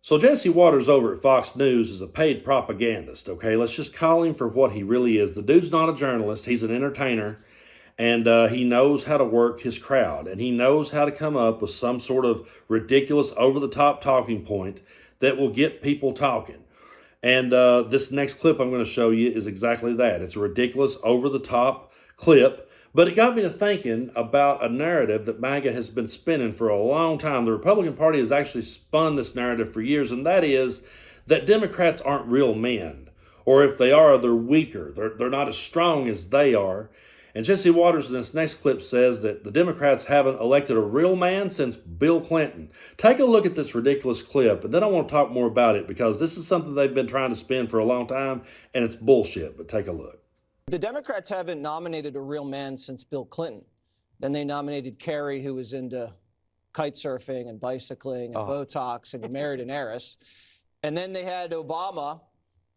So Jesse Waters over at Fox News is a paid propagandist, okay? Let's just call him for what he really is. The dude's not a journalist. He's an entertainer, and he knows how to work his crowd, and he knows how to come up with some sort of ridiculous, over-the-top talking point that will get people talking. And this next clip I'm going to show you is exactly that. It's a ridiculous, over-the-top clip, but it got me to thinking about a narrative that MAGA has been spinning for a long time. The Republican Party has actually spun this narrative for years, and that is that Democrats aren't real men. Or if they are, they're weaker. They're not as strong as they are. And Jesse Waters in this next clip says that the Democrats haven't elected a real man since Bill Clinton. Take a look at this ridiculous clip, and then I want to talk more about it because this is something they've been trying to spin for a long time, and it's bullshit, but take a look. The Democrats haven't nominated a real man since Bill Clinton. Then they nominated Kerry, who was into kite surfing and bicycling and Botox, and he married an heiress. And then they had Obama,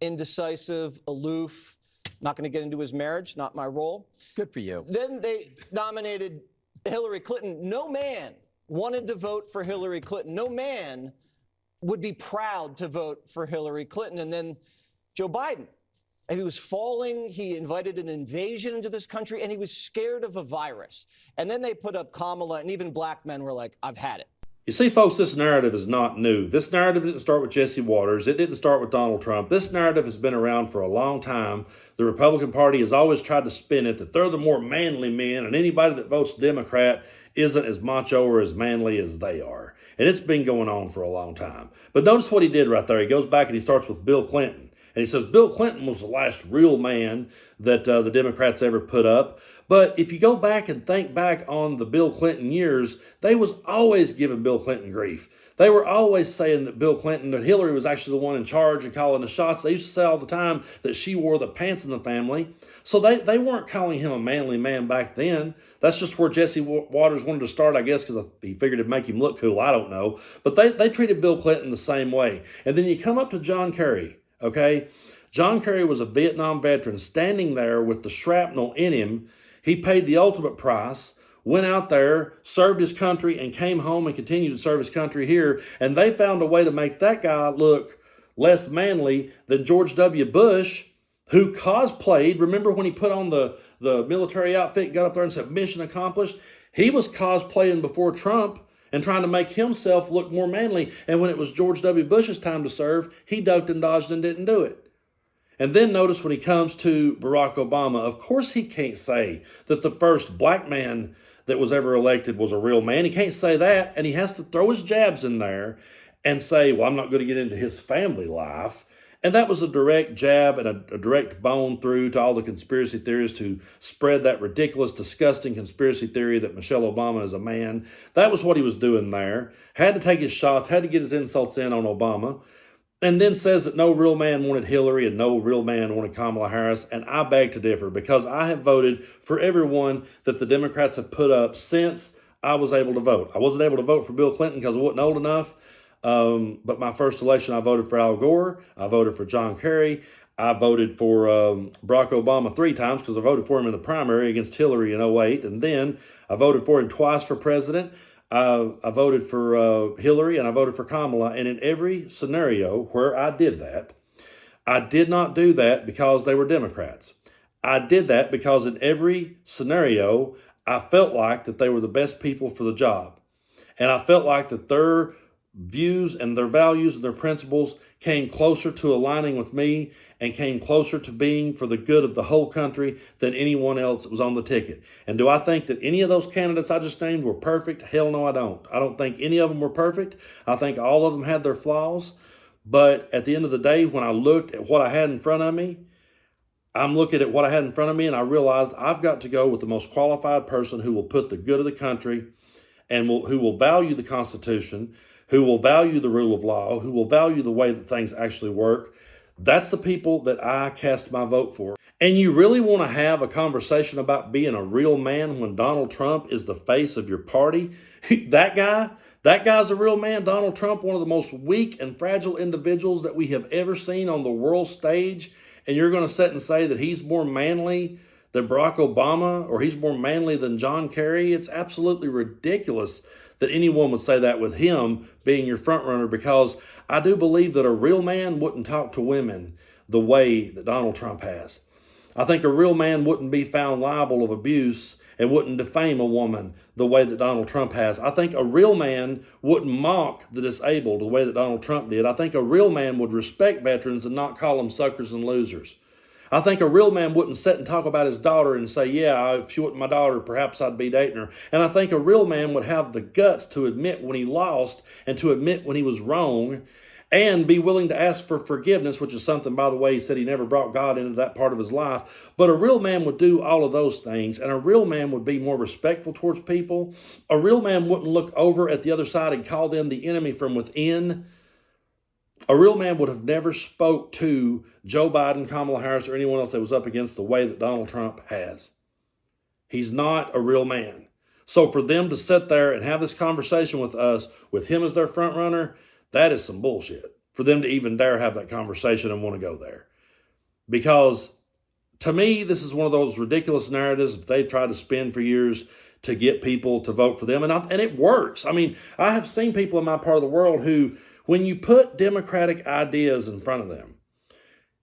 indecisive, aloof, not going to get into his marriage, not my role. Good for you. Then they nominated Hillary Clinton. No man wanted to vote for Hillary Clinton. No man would be proud to vote for Hillary Clinton. And then Joe Biden. He was falling, he invited an invasion into this country, and he was scared of a virus. And then they put up Kamala, and even black men were like, I've had it. You see, folks, this narrative is not new. This narrative didn't start with Jesse Waters. It didn't start with Donald Trump. This narrative has been around for a long time. The Republican Party has always tried to spin it that they're the more manly men, and anybody that votes Democrat isn't as macho or as manly as they are. And it's been going on for a long time. But notice what he did right there. He goes back and he starts with Bill Clinton. And he says Bill Clinton was the last real man that the Democrats ever put up. But if you go back and think back on the Bill Clinton years, they was always giving Bill Clinton grief. They were always saying that that Hillary was actually the one in charge and calling the shots. They used to say all the time that she wore the pants in the family. So they weren't calling him a manly man back then. That's just where Jesse Waters wanted to start, I guess, because he figured it'd make him look cool. I don't know. But they treated Bill Clinton the same way. And then you come up to John Kerry. Okay, John Kerry was a Vietnam veteran standing there with the shrapnel in him. He paid the ultimate price, went out there, served his country, and came home and continued to serve his country here. And they found a way to make that guy look less manly than George W. Bush, who cosplayed. Remember when he put on the military outfit, got up there and said, mission accomplished? He was cosplaying before Trump and trying to make himself look more manly. And when it was George W. Bush's time to serve, he ducked and dodged and didn't do it. And then notice when he comes to Barack Obama, of course he can't say that the first black man that was ever elected was a real man. He can't say that, and he has to throw his jabs in there and say, well, I'm not going to get into his family life. And that was a direct jab and a direct bone through to all the conspiracy theorists to spread that ridiculous, disgusting conspiracy theory that Michelle Obama is a man. That was what he was doing there. Had to take his shots, had to get his insults in on Obama, and then says that no real man wanted Hillary and no real man wanted Kamala Harris. And I beg to differ because I have voted for everyone that the Democrats have put up since I was able to vote. I wasn't able to vote for Bill Clinton because I wasn't old enough. But my first election, I voted for Al Gore. I voted for John Kerry. I voted for Barack Obama 3 times because I voted for him in the primary against Hillary in 2008. And then I voted for him twice for president. I voted for Hillary and I voted for Kamala. And in every scenario where I did that, I did not do that because they were Democrats. I did that because in every scenario, I felt like that they were the best people for the job. And I felt like that their views and their values and their principles came closer to aligning with me and came closer to being for the good of the whole country than anyone else that was on the ticket. And do I think that any of those candidates I just named were perfect? Hell no, I don't. I don't think any of them were perfect. I think all of them had their flaws. But at the end of the day, when I looked at what I had in front of me, I'm looking at what I had in front of me and I realized I've got to go with the most qualified person who will put the good of the country and who will value the Constitution, who will value the rule of law, who will value the way that things actually work. That's the people that I cast my vote for. And you really want to have a conversation about being a real man when Donald Trump is the face of your party? That guy's a real man. Donald Trump, one of the most weak and fragile individuals that we have ever seen on the world stage. And you're going to sit and say that he's more manly than Barack Obama or he's more manly than John Kerry? It's absolutely ridiculous that anyone would say that with him being your front runner, because I do believe that a real man wouldn't talk to women the way that Donald Trump has. I think a real man wouldn't be found liable of abuse and wouldn't defame a woman the way that Donald Trump has. I think a real man wouldn't mock the disabled the way that Donald Trump did. I think a real man would respect veterans and not call them suckers and losers. I think a real man wouldn't sit and talk about his daughter and say, yeah, if she wasn't my daughter, perhaps I'd be dating her. And I think a real man would have the guts to admit when he lost and to admit when he was wrong and be willing to ask for forgiveness, which is something, by the way, he said he never brought God into that part of his life. But a real man would do all of those things, and a real man would be more respectful towards people. A real man wouldn't look over at the other side and call them the enemy from within. A real man would have never spoke to Joe Biden, Kamala Harris, or anyone else that was up against the way that Donald Trump has. He's not a real man. So for them to sit there and have this conversation with us, with him as their front runner, that is some bullshit. For them to even dare have that conversation and want to go there. Because to me, this is one of those ridiculous narratives that they've tried to spin for years to get people to vote for them. And it works. I mean, I have seen people in my part of the world who, when you put Democratic ideas in front of them,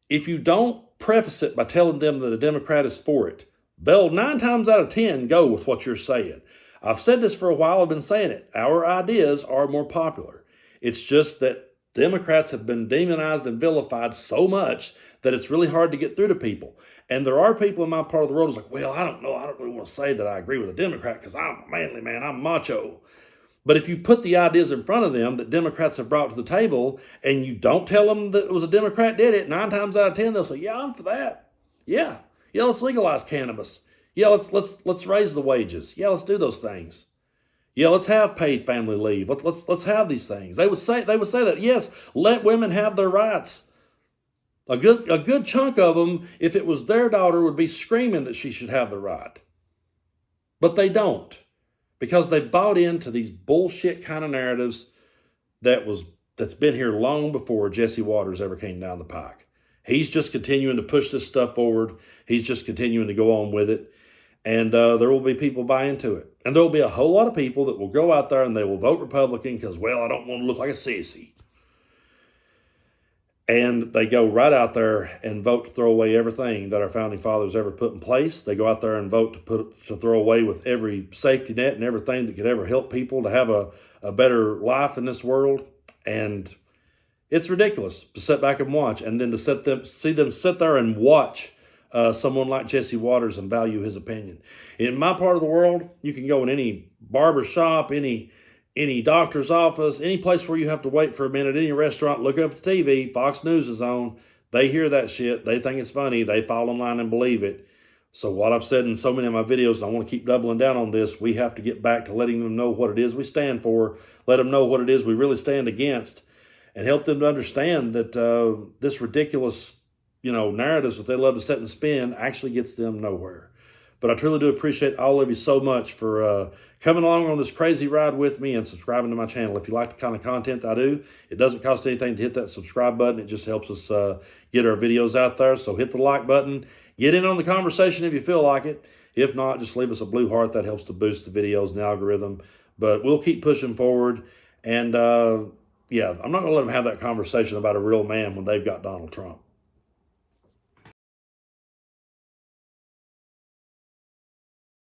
if you don't preface it by telling them that a Democrat is for it, they'll 9 times out of 10 go with what you're saying. I've said this for a while. I've been saying it. Our ideas are more popular. It's just that Democrats have been demonized and vilified so much that it's really hard to get through to people. And there are people in my part of the world who's like, well, I don't know. I don't really want to say that I agree with a Democrat because I'm a manly man. I'm macho. But if you put the ideas in front of them that Democrats have brought to the table and you don't tell them that it was a Democrat did it, 9 times out of 10, they'll say, yeah, I'm for that. Yeah, let's legalize cannabis. Yeah, let's raise the wages. Yeah, let's do those things. Yeah, let's have paid family leave. Let's have these things. They would say that, yes, let women have their rights. A good chunk of them, if it was their daughter, would be screaming that she should have the right. But they don't, because they bought into these bullshit kind of narratives that's been here long before Jesse Waters ever came down the pike. He's just continuing to push this stuff forward. He's just continuing to go on with it. And there will be people buy into it. And there will be a whole lot of people that will go out there and they will vote Republican because, well, I don't want to look like a sissy. And they go right out there and vote to throw away everything that our founding fathers ever put in place. They go out there and vote to throw away with every safety net and everything that could ever help people to have a better life in this world. And it's ridiculous to sit back and watch, and then to see them sit there and watch someone like Jesse Waters and value his opinion. In my part of the world, you can go in any barber shop, any doctor's office, any place where you have to wait for a minute, any restaurant, look up the TV, Fox News is on. They hear that shit. They think it's funny. They fall in line and believe it. So what I've said in so many of my videos, and I want to keep doubling down on this, we have to get back to letting them know what it is we stand for, let them know what it is we really stand against, and help them to understand that this ridiculous narratives that they love to set and spin actually gets them nowhere. But I truly do appreciate all of you so much for coming along on this crazy ride with me and subscribing to my channel. If you like the kind of content I do, it doesn't cost anything to hit that subscribe button. It just helps us get our videos out there. So hit the like button. Get in on the conversation if you feel like it. If not, just leave us a blue heart. That helps to boost the videos and the algorithm. But we'll keep pushing forward. And, I'm not going to let them have that conversation about a real man when they've got Donald Trump.